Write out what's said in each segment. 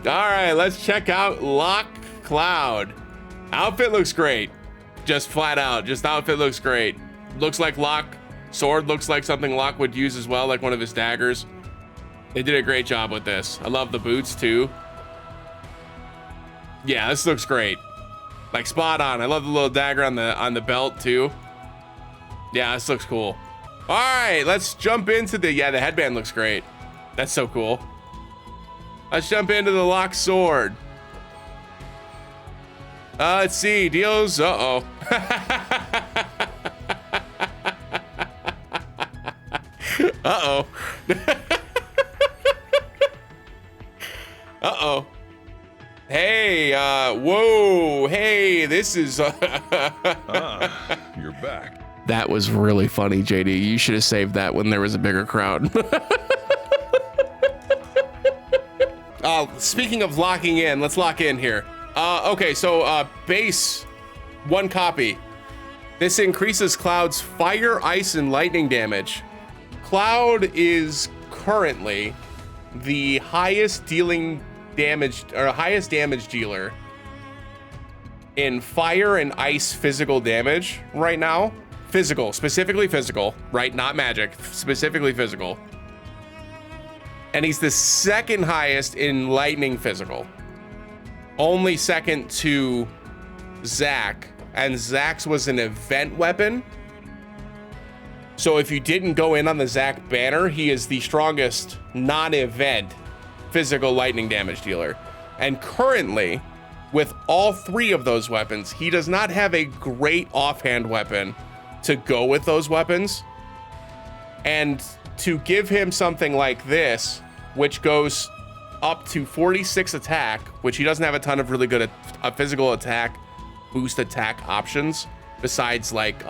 All right, let's check out Locke Cloud. Outfit looks great. Just flat out, just outfit looks great. Looks like Locke. Sword looks like something Locke would use as well, like one of his daggers. They did a great job with this. I love the boots too. Yeah, this looks great. Like spot on. I love the little dagger on the belt too. Yeah, this looks cool. All right, let's jump into the headband looks great. That's so cool. Let's jump into the Locke sword. Let's see, deals. Uh-oh. Uh-oh. Uh-oh. Hey, whoa, hey, this is... You're back. That was really funny, JD. You should have saved that when there was a bigger crowd. Speaking of locking in, let's lock in here. Okay, so base, 1 copy. This increases Cloud's fire, ice, and lightning damage. Cloud is currently the highest dealing damage, or highest damage dealer in fire and ice physical damage right now. Physical, specifically physical, right? Not magic, specifically physical. And he's the 2nd highest in lightning physical. Only second to Zac, and Zac's was an event weapon. So if you didn't go in on the Zac banner, he is the strongest non-event physical lightning damage dealer. And currently, with all 3 of those weapons, he does not have a great offhand weapon to go with those weapons. And to give him something like this, which goes up to 46 attack, which he doesn't have a ton of really good physical attack, boost attack options, besides like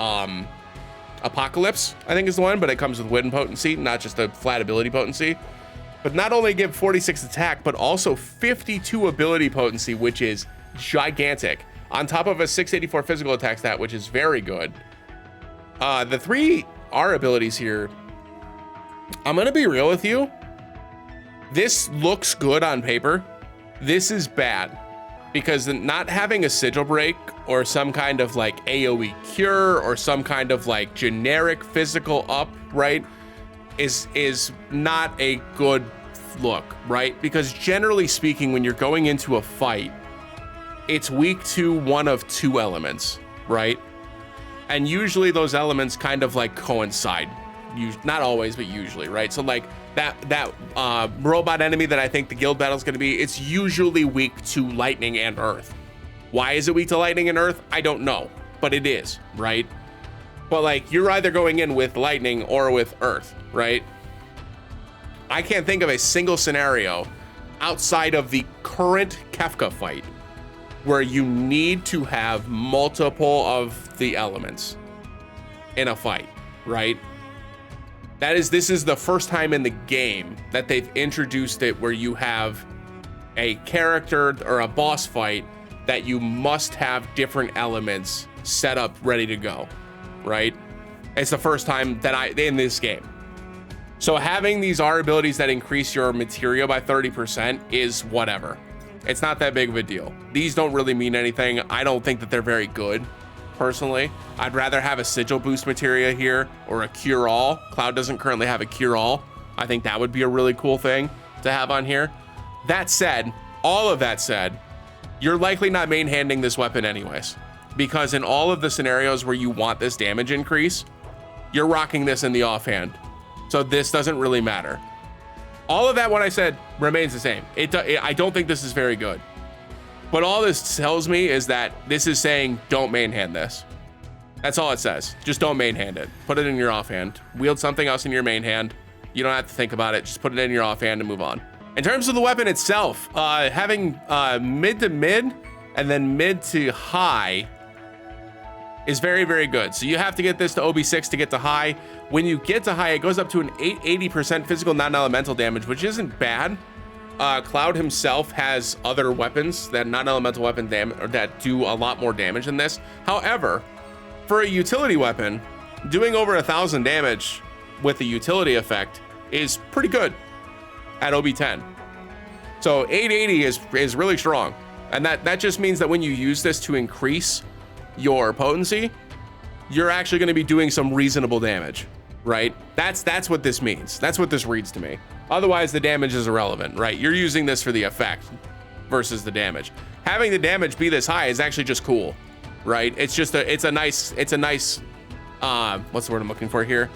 Apocalypse, I think is the one, but it comes with wind potency, not just a flat ability potency. But not only give 46 attack, but also 52 ability potency, which is gigantic, on top of a 684 physical attack stat, which is very good. The 3 R abilities here, I'm gonna be real with you. This looks good on paper. This is bad because not having a sigil break or some kind of like AoE cure or some kind of like generic physical up, right, is not a good look, right? Because generally speaking, when you're going into a fight, it's weak to one of 2 elements, right? And usually those elements kind of like coincide. Not always, but usually, right? So like that robot enemy that I think the guild battle is going to be, it's usually weak to lightning and earth. Why is it weak to lightning and earth? I don't know, but it is, right? But like you're either going in with lightning or with earth, right? I can't think of a single scenario outside of the current Kefka fight where you need to have multiple of the elements in a fight, right? This is the first time in the game that they've introduced it where you have a character or a boss fight that you must have different elements set up ready to go, right? It's the first time that in this game. So having these R abilities that increase your materia by 30% is whatever. It's not that big of a deal. These don't really mean anything. I don't think that they're very good. Personally, I'd rather have a sigil boost materia here or a cure all. Cloud doesn't currently have a cure all. I think that would be a really cool thing to have on here. That said, all of that said, you're likely not main handing this weapon anyways, because in all of the scenarios where you want this damage increase, you're rocking this in the offhand. So this doesn't really matter. All of that, what I said, remains the same. I don't think this is very good. But all this tells me is that this is saying don't main hand this. That's all it says. Just don't main hand it. Put it in your offhand. Wield something else in your main hand. You don't have to think about it. Just put it in your offhand and move on. In terms of the weapon itself, having mid to mid and then mid to high is very, very good. So you have to get this to OB6 to get to high. When you get to high, it goes up to an 80% physical non-elemental damage, which isn't bad. Cloud himself has other weapons that non-elemental weapon damage or that do a lot more damage than this. However, for a utility weapon, doing over 1,000 damage with the utility effect is pretty good at OB10. So 880 is really strong. And that just means that when you use this to increase your potency, you're actually going to be doing some reasonable damage, right? That's what this means. That's what this reads to me. Otherwise, the damage is irrelevant, right? You're using this for the effect versus the damage. Having the damage be this high is actually just cool, right? It's a nice what's the word I'm looking for here?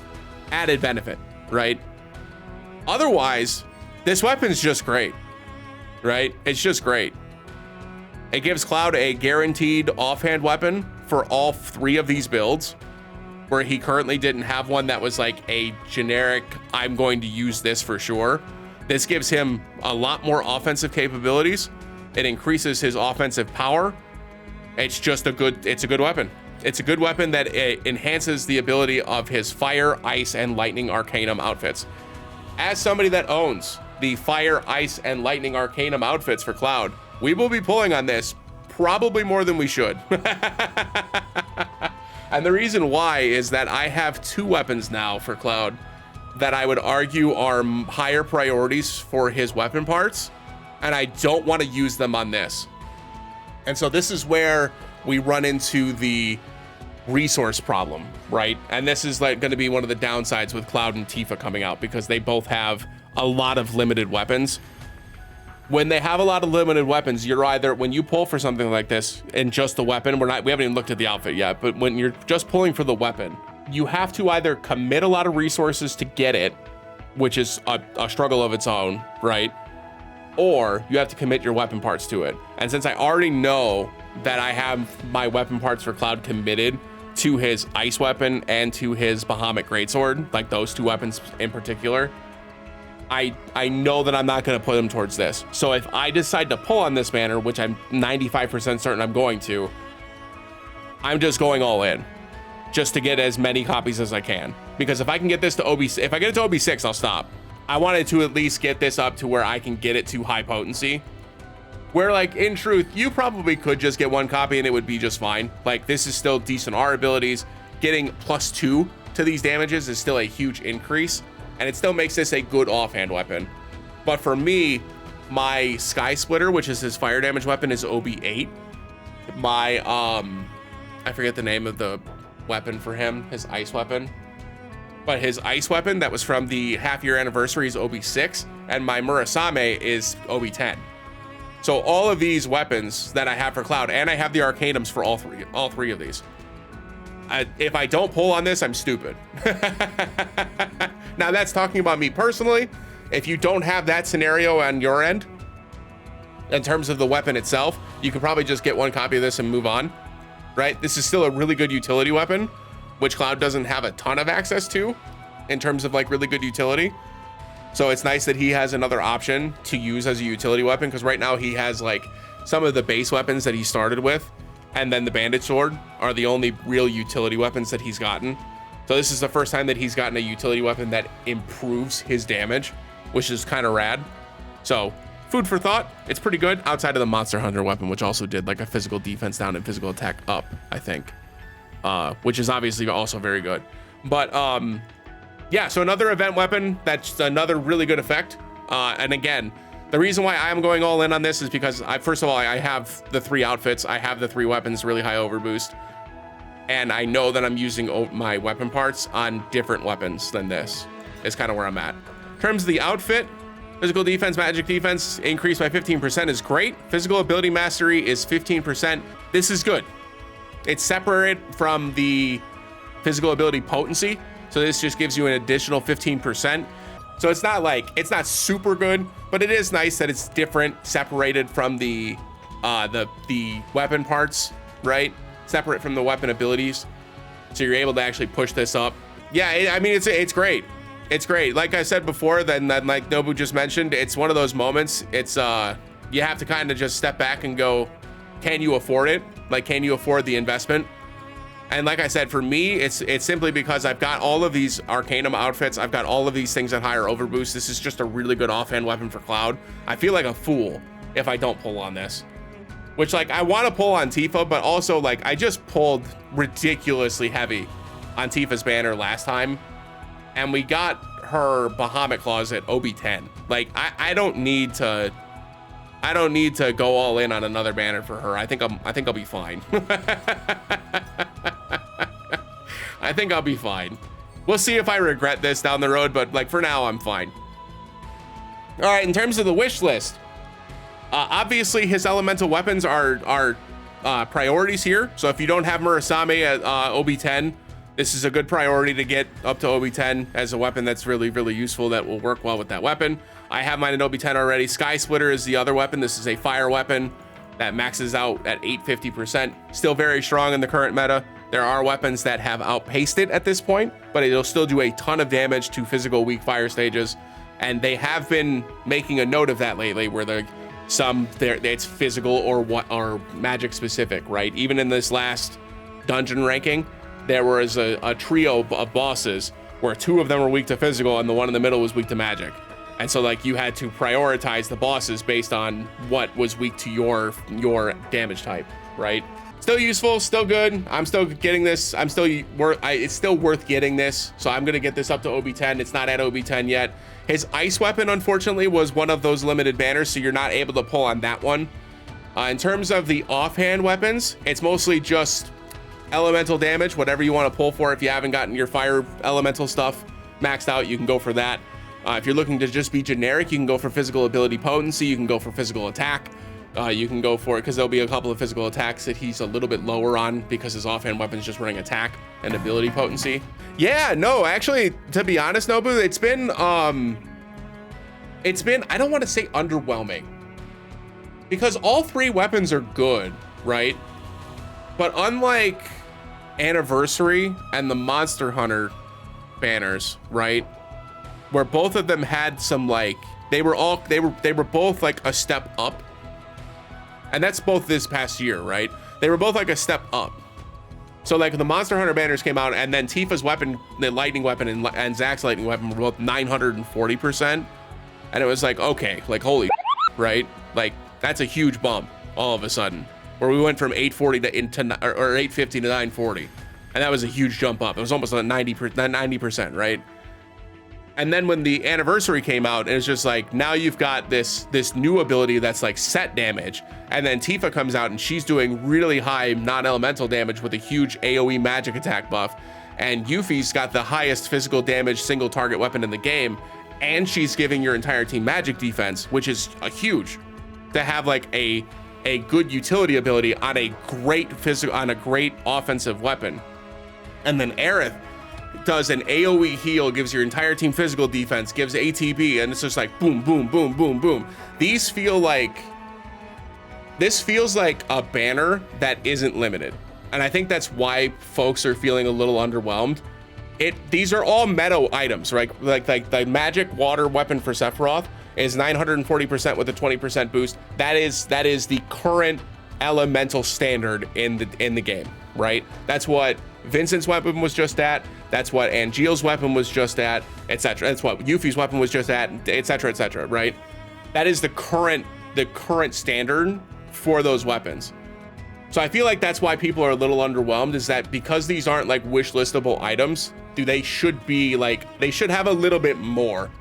Added benefit, right? Otherwise, this weapon's just great, right? It's just great. It gives Cloud a guaranteed offhand weapon for all 3 of these builds, where he currently didn't have one that was like a generic, I'm going to use this for sure. This gives him a lot more offensive capabilities. It increases his offensive power. It's a good weapon. It's a good weapon that enhances the ability of his fire, ice, and lightning arcanum outfits. As somebody that owns the fire, ice, and lightning arcanum outfits for Cloud, we will be pulling on this probably more than we should. And the reason why is that I have 2 weapons now for Cloud that I would argue are higher priorities for his weapon parts, and I don't want to use them on this. And so this is where we run into the resource problem, right? And this is like going to be one of the downsides with Cloud and Tifa coming out, because they both have a lot of limited weapons. When they have a lot of limited weapons, you're either, when you pull for something like this and just the weapon, we haven't even looked at the outfit yet, but when you're just pulling for the weapon, you have to either commit a lot of resources to get it, which is a struggle of its own, right? Or you have to commit your weapon parts to it. And since I already know that I have my weapon parts for Cloud committed to his ice weapon and to his Bahamut greatsword, like those 2 weapons in particular, I know that I'm not going to put them towards this. So if I decide to pull on this banner, which I'm 95% certain I'm going to, I'm just going all in just to get as many copies as I can. Because if I can get this to if I get it to OB6, I'll stop. I wanted to at least get this up to where I can get it to high potency, where like in truth, you probably could just get 1 copy and it would be just fine. Like this is still decent R abilities. Getting +2 to these damages is still a huge increase. And it still makes this a good offhand weapon. But for me, my Sky Splitter, which is his fire damage weapon, is OB8. My, I forget the name of the weapon for him, his ice weapon. But his ice weapon that was from the half-year anniversary is OB6. And my Murasame is OB10. So all of these weapons that I have for Cloud, and I have the Arcanums for all three of these. If I don't pull on this, I'm stupid. Now that's talking about me personally. If you don't have that scenario on your end, in terms of the weapon itself, you could probably just get 1 copy of this and move on, right? This is still a really good utility weapon, which Cloud doesn't have a ton of access to in terms of like really good utility. So it's nice that he has another option to use as a utility weapon, because right now he has like some of the base weapons that he started with, and then the Bandit Sword are the only real utility weapons that he's gotten. So this is the first time that he's gotten a utility weapon that improves his damage, which is kind of rad. So food for thought. It's pretty good outside of the Monster Hunter weapon, which also did like a physical defense down and physical attack up, I think, which is obviously also very good. But yeah, so another event weapon, that's another really good effect. And again, the reason why I am going all in on this is because first of all, I have the 3 outfits. I have the 3 weapons, really high overboost. And I know that I'm using my weapon parts on different weapons than this. Is kind of where I'm at. In terms of the outfit, physical defense, magic defense increased by 15% is great. Physical ability mastery is 15%. This is good. It's separate from the physical ability potency. So this just gives you an additional 15%. So it's not super good, but it is nice that it's different, separated from the weapon parts, right? Separate from the weapon abilities. So you're able to actually push this up. Yeah, I mean, it's great. It's great. Like I said before, then like Nobu just mentioned, it's one of those moments. It's you have to kind of just step back and go, can you afford it? Like, can you afford the investment? And like I said, for me, it's simply because I've got all of these Arcanum outfits. I've got all of these things at higher overboost. This is just a really good offhand weapon for Cloud. I feel like a fool if I don't pull on this. Which, like, I want to pull on Tifa, but also, like, I just pulled ridiculously heavy on Tifa's banner last time. And we got her Bahamut claws at OB10. Like, I don't need to I don't need to go all in on another banner for her. I think I'll be fine. I think I'll be fine. We'll see if I regret this down the road, but like for now, I'm fine. All right, in terms of the wish list, obviously his elemental weapons are priorities here. So if you don't have Murasame at OB10, this is a good priority to get up to OB10 as a weapon that's really, really useful, that will work well with that weapon. I have mine at OB10 already. Sky Splitter is the other weapon. This is a fire weapon that maxes out at 850%. Still very strong in the current meta. There are weapons that have outpaced it at this point, but it'll still do a ton of damage to physical weak fire stages. And they have been making a note of that lately, where it's physical or magic specific, right? Even in this last dungeon ranking, there was a trio of bosses where 2 of them were weak to physical and the one in the middle was weak to magic. And so like you had to prioritize the bosses based on what was weak to your damage type, right? Still useful, still good. I'm still getting this. It's still worth getting this. So I'm gonna get this up to OB10. It's not at OB10 yet. His ice weapon, unfortunately, was one of those limited banners, so you're not able to pull on that one. In terms of the offhand weapons, it's mostly just elemental damage, whatever you want to pull for. If you haven't gotten your fire elemental stuff maxed out, you can go for that. If you're looking to just be generic, you can go for physical ability potency. You can go for physical attack. You can go for it because there'll be a couple of physical attacks that he's a little bit lower on because his offhand weapon's just running attack and ability potency. Yeah, no, actually, to be honest, Nobu, it's been I don't want to say underwhelming, because all 3 weapons are good, right? But unlike Anniversary and the Monster Hunter banners, right, where both of them had some like they were both like a step up, and that's both this past year, right? They were both like a step up. So like the Monster Hunter banners came out, and then Tifa's weapon, the lightning weapon, and Zack's lightning weapon were both 940%, and it was like, okay, like holy right? Like that's a huge bump all of a sudden, where we went from 840 to 850 to 940, and that was a huge jump up. It was almost like 90%, right? And then when the Anniversary came out, it's just like, now you've got this new ability that's like set damage. And then Tifa comes out and she's doing really high non-elemental damage with a huge AoE magic attack buff. And Yuffie's got the highest physical damage single target weapon in the game. And she's giving your entire team magic defense, which is a huge to have like a good utility ability on a great offensive weapon. And then Aerith does an AoE heal, gives your entire team physical defense, gives ATB, and it's just like boom, boom, boom, boom, boom. This feels like a banner that isn't limited. And I think that's why folks are feeling a little underwhelmed. These are all meta items, right? Like the magic water weapon for Sephiroth is 940% with a 20% boost. That is the current elemental standard in the game, right? That's what Vincent's weapon was just at. That's what Angeal's weapon was just at, etc. That's what Yuffie's weapon was just at, etc., etc., right? That is the current standard for those weapons. So I feel like that's why people are a little underwhelmed, is that because these aren't like wish listable items, they should have a little bit more,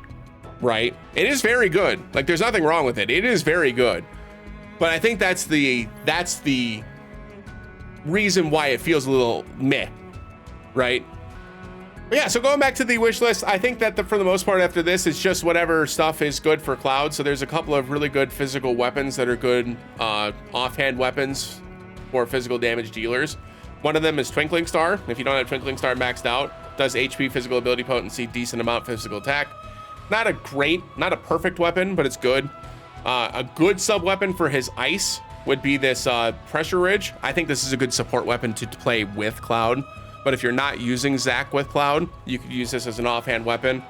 right? It is very good. Like there's nothing wrong with it. It is very good. But I think that's the reason why it feels a little meh, right? But yeah, so going back to the wish list, I think that for the most part after this, it's just whatever stuff is good for Cloud. So there's a couple of really good physical weapons that are good offhand weapons for physical damage dealers. One of them is Twinkling Star. If you don't have Twinkling Star maxed out, does HP, physical ability potency, decent amount physical attack. Not a perfect weapon, but it's good. A good sub weapon for his ice would be this Pressure Ridge. I think this is a good support weapon to play with Cloud. But if you're not using Zack with Cloud, you could use this as an offhand weapon.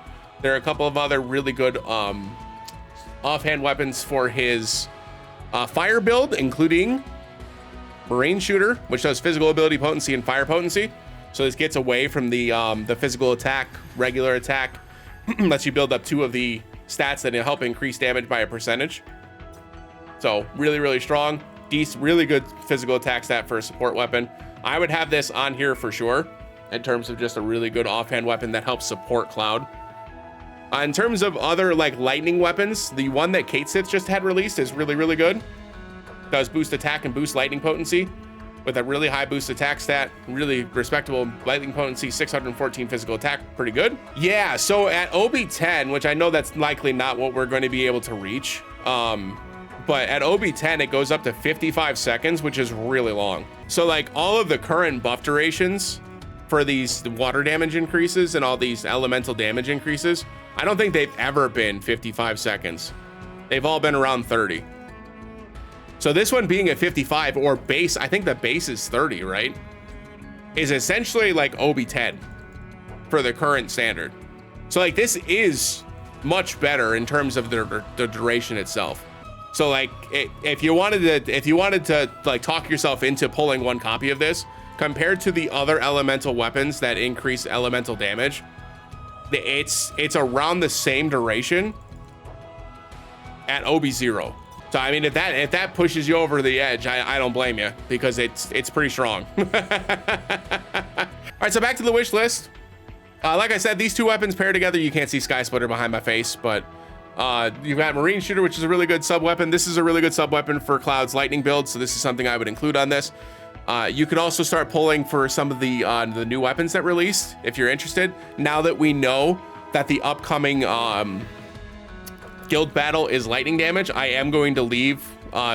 There are a couple of other really good offhand weapons for his fire build, including Marine Shooter, which does physical ability potency and fire potency. So this gets away from the physical attack, regular attack, lets you build up 2 of the stats that help increase damage by a percentage. So really, really strong. Decent, really good physical attack stat for a support weapon. I would have this on here for sure in terms of just a really good offhand weapon that helps support Cloud. In terms of other like lightning weapons, the one that TETSUYA just had released is really, really good. Does boost attack and boost lightning potency with a really high boost attack stat, really respectable lightning potency, 614 physical attack, pretty good. Yeah, so at OB10, which I know that's likely not what we're going to be able to reach, but at OB10, it goes up to 55 seconds, which is really long. So like all of the current buff durations for these water damage increases and all these elemental damage increases, I don't think they've ever been 55 seconds. They've all been around 30. So this one being at 55 or base, I think the base is 30, right? Is essentially like OB10 for the current standard. So like this is much better in terms of the duration itself. So like if you wanted to like talk yourself into pulling one copy of this, compared to the other elemental weapons that increase elemental damage, it's around the same duration at OB0. So I mean, if that pushes you over the edge, I don't blame you, because it's pretty strong. All right, so back to the wish list. Like I said, these two weapons pair together. You can't see Sky Splitter behind my face, but you've got Marine Shooter, which is a really good sub weapon. This is a really good sub weapon for Cloud's lightning build, so this is something I would include on this. You could also start pulling for some of the new weapons that released if you're interested. Now that we know that the upcoming guild battle is lightning damage, I am going to leave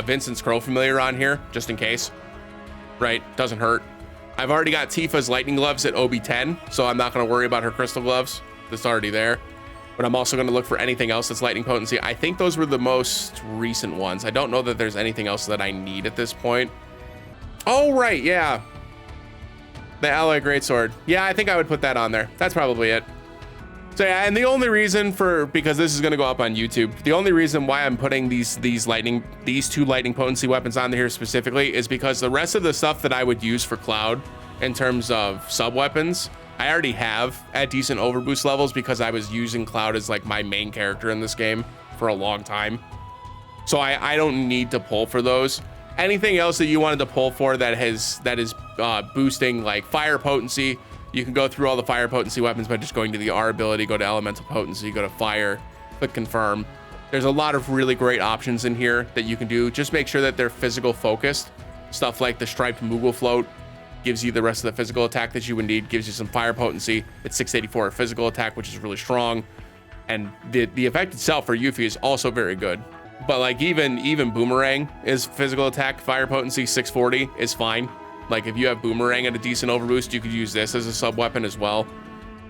Vincent's Crow Familiar on here just in case. Right? Doesn't hurt. I've already got Tifa's lightning gloves at OB10, so I'm not going to worry about her crystal gloves. That's already there. But I'm also going to look for anything else that's lightning potency. I think those were the most recent ones. I don't know that there's anything else that I need at this point. Oh, right, yeah. The Alloy Greatsword. Yeah, I think I would put that on there. That's probably it. So yeah, and the only reason because this is going to go up on YouTube, the only reason why I'm putting these two lightning potency weapons on here specifically is because the rest of the stuff that I would use for Cloud in terms of sub weapons, I already have at decent overboost levels, because I was using Cloud as like my main character in this game for a long time. So I don't need to pull for those. Anything else that you wanted to pull for that is boosting like fire potency, you can go through all the fire potency weapons by just going to the R ability, go to elemental potency, go to fire, click confirm. There's a lot of really great options in here that you can do. Just make sure that they're physical focused. Stuff like the striped Moogle float gives you the rest of the physical attack that you would need, gives you some fire potency. It's 684 physical attack, which is really strong. And the effect itself for Yuffie is also very good. But like even Boomerang is physical attack, fire potency 640 is fine. Like if you have Boomerang at a decent overboost, you could use this as a sub weapon as well.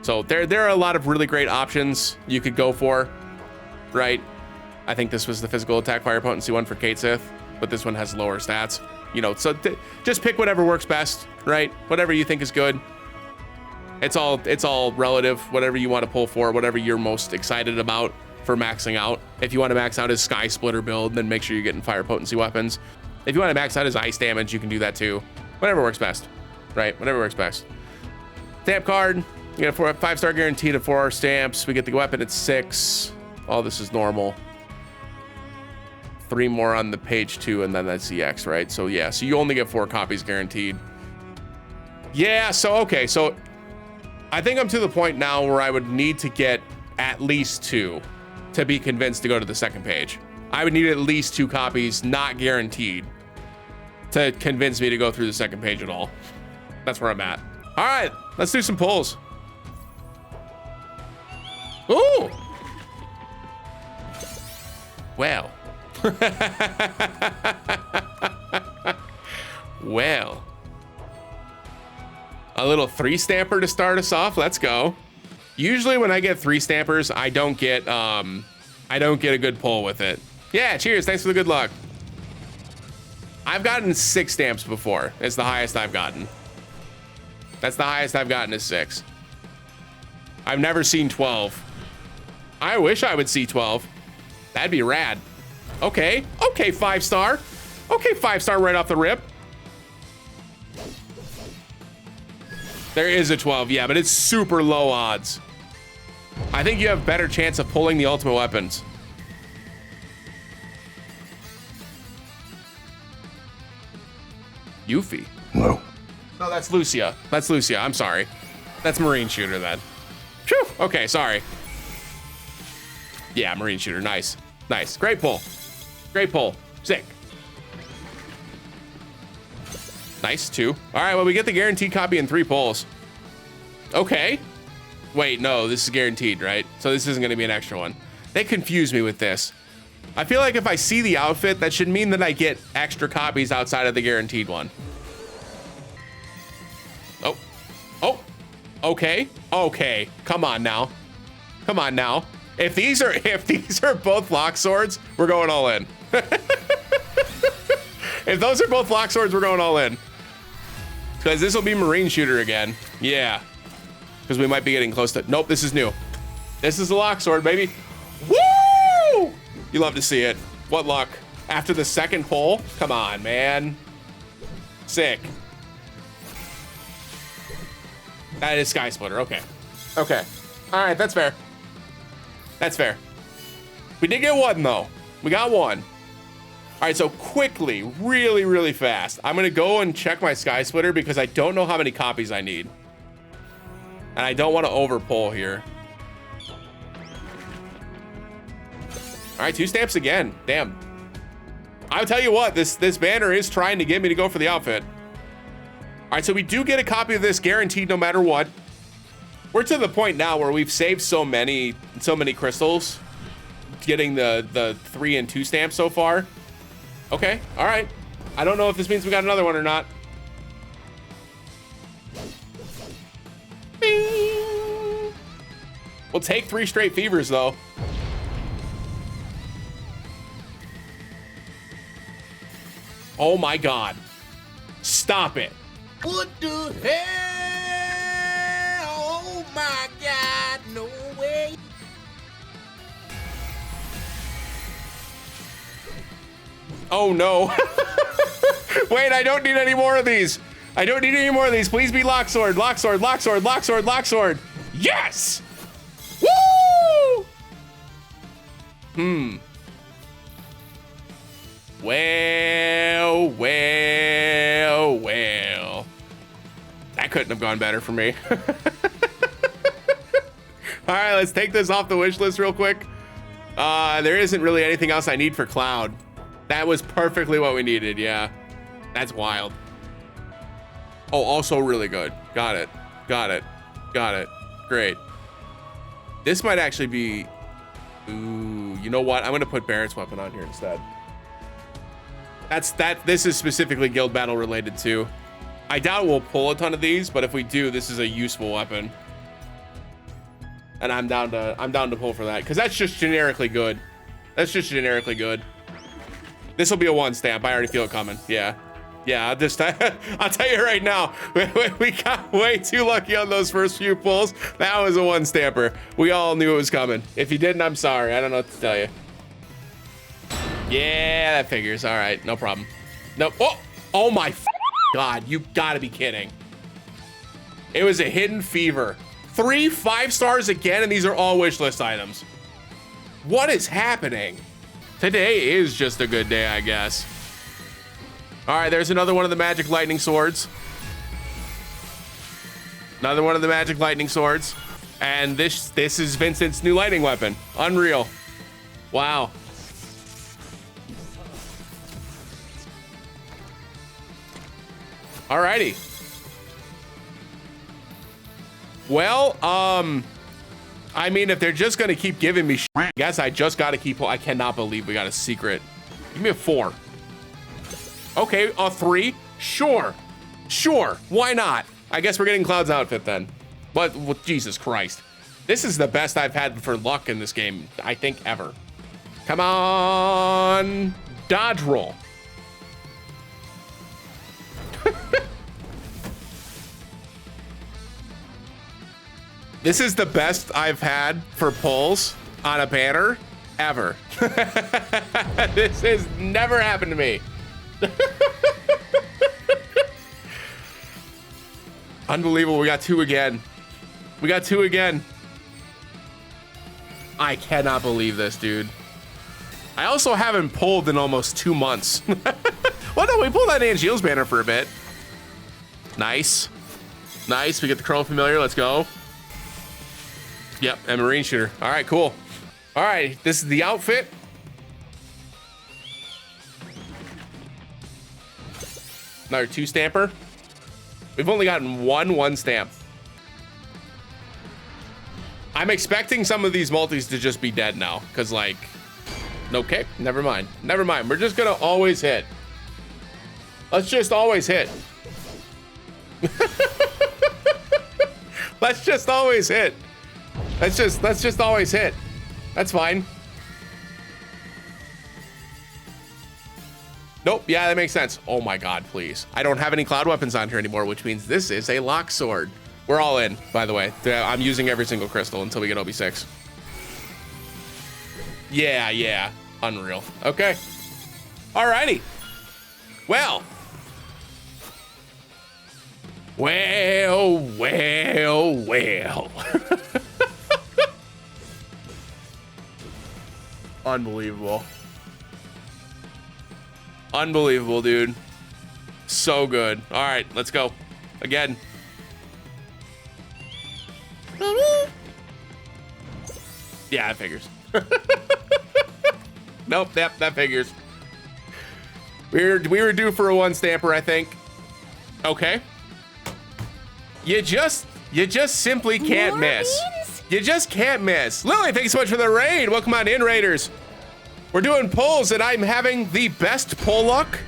So there are a lot of really great options you could go for, right? I think this was the physical attack fire potency one for TETSUYA, but this one has lower stats. You know, so just pick whatever works best, right? Whatever you think is good. It's all relative. Whatever you want to pull for, whatever you're most excited about for maxing out. If you want to max out his Sky Splitter build, then make sure you're getting fire potency weapons. If you want to max out his ice damage, you can do that too. Whatever works best, right? Whatever works best. Stamp card, you get a 5-star guaranteed at 4 stamps. We get the weapon at 6. All this is normal. 3 more on the page 2, and then that's EX, right? So yeah, so you only get 4 copies guaranteed. Yeah, so okay, so I think I'm to the point now where I would need to get at least 2 to be convinced to go to the second page. I would need at least 2 copies, not guaranteed, to convince me to go through the second page at all. That's where I'm at. All right, let's do some pulls. Ooh. Well. Well. A little 3-stamper to start us off. Let's go. Usually when I get 3-stampers, I don't get a good pull with it. Yeah, cheers. Thanks for the good luck. I've gotten 6 stamps before. It's the highest I've gotten. That's the highest I've gotten is 6. I've never seen 12. I wish I would see 12. That'd be rad. Okay. Okay, 5-star. Okay, 5-star right off the rip. There is a 12, yeah, but it's super low odds. I think you have better chance of pulling the ultimate weapons. Yuffie. No. No, that's Lucia. That's Lucia. I'm sorry. That's Marine Shooter then. Phew. Okay, sorry. Yeah, Marine Shooter. Nice. Nice. Great pull. Great pull. Sick. Nice. 2. All right, well, we get the guaranteed copy in 3 pulls. Okay. Wait, no, this is guaranteed, right? So this isn't going to be an extra one. They confuse me with this. I feel like if I see the outfit, that should mean that I get extra copies outside of the guaranteed one. Oh. Oh. Okay. Okay. Come on now. Come on now. If these are both Locke swords, we're going all in. If those are both Locke swords, we're going all in. Because this will be Marine Shooter again. Yeah. Because we might be getting close to... Nope, this is new. This is the Locke sword, baby. Woo! You love to see it. What luck. After the second pull? Come on, man. Sick. That is Sky Splitter. Okay. Okay. All right, that's fair. That's fair. We did get one, though. We got one. All right, so quickly, really, really fast, I'm going to go and check my Sky Splitter because I don't know how many copies I need. And I don't want to overpull here. All right, 2 stamps again. Damn. I'll tell you what, this banner is trying to get me to go for the outfit. All right, so we do get a copy of this guaranteed no matter what. We're to the point now where we've saved so many crystals, getting the 3 and 2 stamps so far. Okay, all right. I don't know if this means we got another one or not. Bing. We'll take 3 straight fevers though. Oh my God. Stop it. What the hell? Oh my God, no way. Oh no. Wait, I don't need any more of these. I don't need any more of these. Please be Locke sword, Locke sword, Locke sword, Locke sword, Locke sword. Yes! Woo! Well, well, well. That couldn't have gone better for me. All right, let's take this off the wish list real quick. There isn't really anything else I need for Cloud. That was perfectly what we needed, yeah. That's wild. Oh, also really good. Got it, got it, got it. Great. This might actually be, ooh, you know what? I'm gonna put Barrett's weapon on here instead. This is specifically guild battle related too. I doubt we'll pull a ton of these, but if we do, this is a useful weapon. And I'm down to pull for that because that's just generically good. That's just generically good. This will be a 1 stamp. I already feel it coming. Yeah. Yeah, I'll tell you right now, we got way too lucky on those first few pulls. That was a 1 stamper. We all knew it was coming. If you didn't, I'm sorry. I don't know what to tell you. Yeah, that figures. All right, no problem. Nope. Oh my God, you gotta be kidding. It was a hidden fever. 3 5 stars again, and these are all wish list items. What is happening? Today is just a good day, I guess. All right, there's another one of the magic lightning swords. Another one of the magic lightning swords. And this is Vincent's new lightning weapon. Unreal. Wow. Alrighty. Well, I mean, if they're just gonna keep giving me shit, I guess I just gotta keep. I cannot believe we got a secret. Give me a 4. Okay, a 3. Sure. Sure. Why not? I guess we're getting Cloud's outfit then. But well, Jesus Christ. This is the best I've had for luck in this game, I think, ever. Come on. Dodge roll. This is the best I've had for pulls on a banner ever. This has never happened to me. Unbelievable, we got 2 again. We got 2 again. I cannot believe this, dude. I also haven't pulled in almost 2 months. Well, no, we pulled that Angeal's banner for a bit. Nice. Nice, we get the Curl Familiar, let's go. Yep, and Marine Shooter. All right, cool. All right, this is the outfit. Another 2 stamper. We've only gotten one stamp. I'm expecting some of these multis to just be dead now, because like, okay, never mind. Never mind. We're just gonna always hit. Let's just always hit. Let's just always hit. Let's just always hit. That's fine. Nope, yeah, that makes sense. Oh my God, please. I don't have any cloud weapons on here anymore, which means this is a Locke sword. We're all in, by the way. I'm using every single crystal until we get OB6. Yeah. Unreal. Okay. Alrighty. Well. Unbelievable. Unbelievable, dude. So good. All right, let's go. Again. Yeah, that figures. Nope, that figures. We were due for a 1 stamper, I think. Okay. You just simply can't miss. You just can't miss. Lily, thanks so much for the raid. Welcome on in, Raiders. We're doing pulls, and I'm having the best pull luck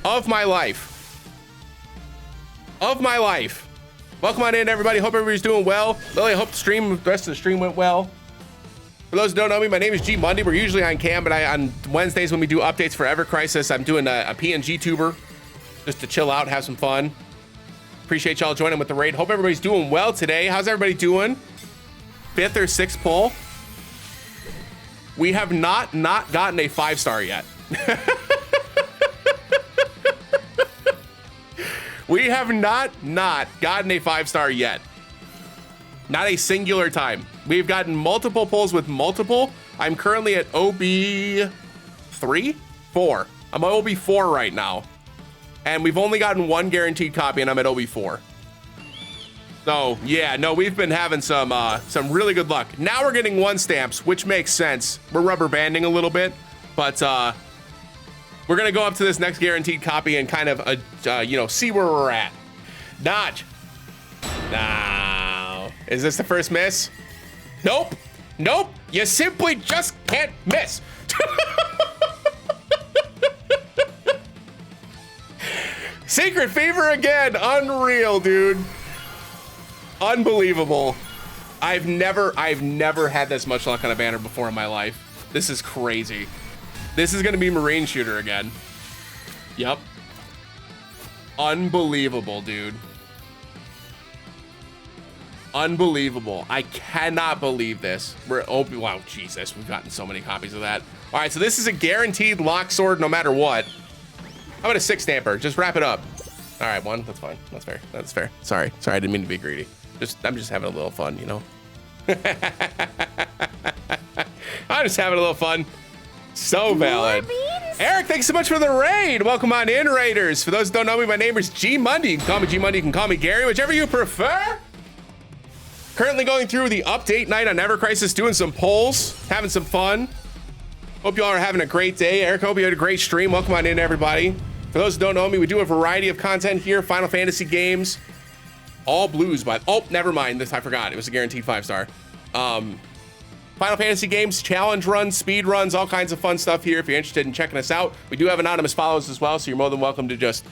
of my life. Welcome on in, everybody. Hope everybody's doing well. Lily, I hope the rest of the stream went well. For those who don't know me, my name is G Monday. We're usually on cam, but on Wednesdays when we do updates for Ever Crisis, I'm doing a PNG tuber just to chill out, have some fun. Appreciate y'all joining with the raid. Hope everybody's doing well today. How's everybody doing? 5th or 6th pull. We have not gotten a 5-star yet. We have not gotten a 5-star yet. Not a singular time. We've gotten multiple pulls with multiple. I'm currently at OB 4. I'm at OB 4 right now. And we've only gotten 1 guaranteed copy, and I'm at OB 4. So yeah, no, we've been having some really good luck. Now we're getting 1 stamps, which makes sense. We're rubber banding a little bit, but we're gonna go up to this next guaranteed copy and kind of see where we're at. Dodge. No. Is this the first miss? Nope. You simply just can't miss. Secret Fever again. Unreal, dude. Unbelievable. I've never had this much luck on a banner before in my life. This is crazy. This is gonna be Marine Shooter again. Yep. Unbelievable, dude. Unbelievable. I cannot believe this. Wow, Jesus, we've gotten so many copies of that. All right, so this is a guaranteed Locke sword no matter what. How about a 6 stamper? Just wrap it up. All right, 1, that's fine. That's fair. Sorry, I didn't mean to be greedy. I'm just having a little fun, you know? I'm just having a little fun. So valid. Eric, thanks so much for the raid. Welcome on in, Raiders. For those who don't know me, my name is G Monday. You can call me G Monday, you can call me Gary, whichever you prefer. Currently going through the update night on Ever Crisis, doing some polls, having some fun. Hope y'all are having a great day. Eric, hope you had a great stream. Welcome on in, everybody. For those who don't know me, we do a variety of content here. Final Fantasy games. All blues, but oh, never mind. This I forgot. It was a guaranteed 5-star. Final Fantasy games, challenge runs, speed runs, all kinds of fun stuff here. If you're interested in checking us out, we do have anonymous follows as well, so you're more than welcome to just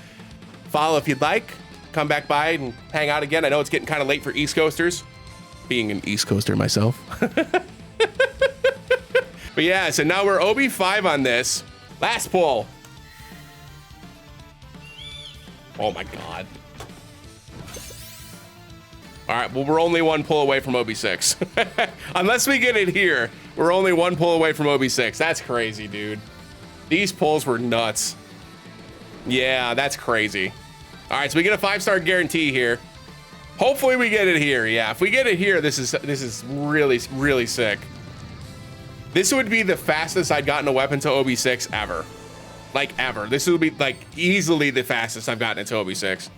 follow if you'd like. Come back by and hang out again. I know it's getting kind of late for East Coasters, being an East Coaster myself. But yeah, so now we're OB5 on this. Last pull. Oh my God. All right, well, we're only 1 pull away from OB6. Unless we get it here, we're only 1 pull away from OB6. That's crazy, dude. These pulls were nuts. Yeah, that's crazy. All right, so we get a 5-star guarantee here. Hopefully we get it here. Yeah, if we get it here, this is really, really sick. This would be the fastest I'd gotten a weapon to OB6 ever. Like, ever. This would be, like, easily the fastest I've gotten it to OB6.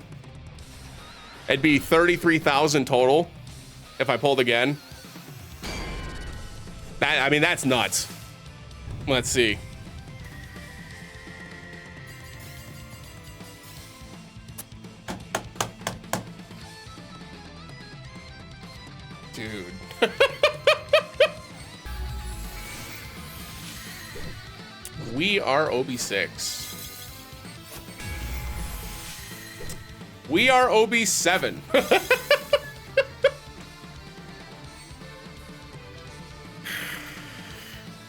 It'd be 33,000 total if I pulled again. I mean, that's nuts. Let's see. Dude. We are OB6. We are OB7.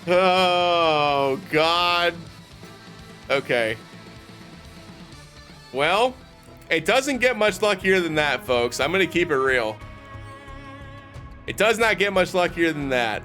Oh, God. Okay. Well, it doesn't get much luckier than that, folks. I'm going to keep it real. It does not get much luckier than that.